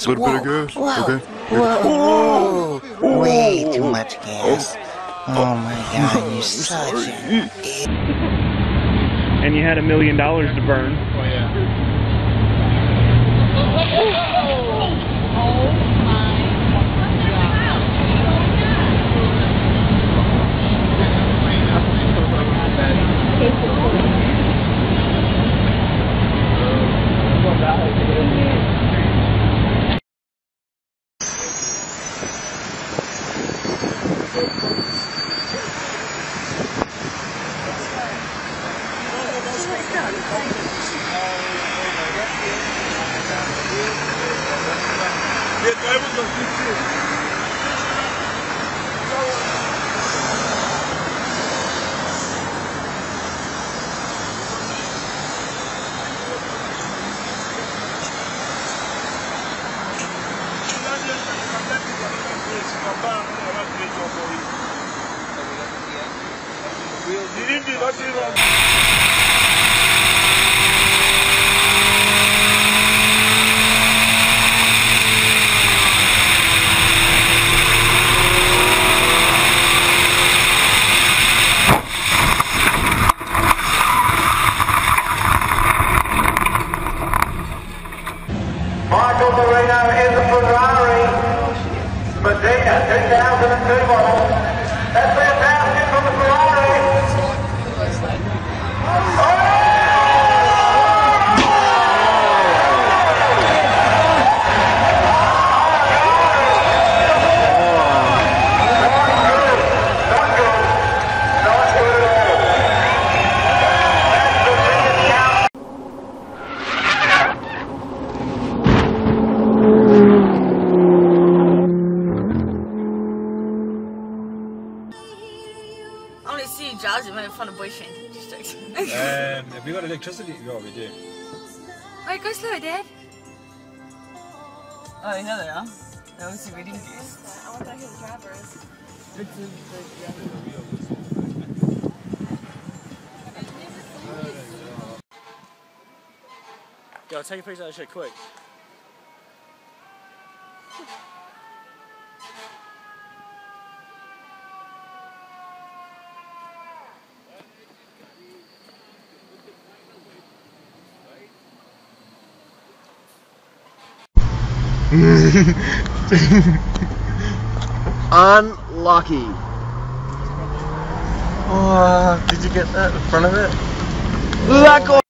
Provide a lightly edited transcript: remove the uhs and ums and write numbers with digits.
A little bit of gas. Whoa, Okay. whoa, whoa, way too much gas. Oh my God, you're such an idiot. And you had $1 million to burn. Oh yeah. Michael Marino in the Ferrari, Medina 2002 model. That's fantastic from the Ferrari. I want to see Jazzy making fun of boyfriend. Have we got electricity? Yeah, we do. Wait, go slow, Dad. Oh, here they are. They're obviously reading juice. I wonder who the driver is. Yo, take a picture of that shit quick. Unlucky. Oh, did you get that in front of it? Luck.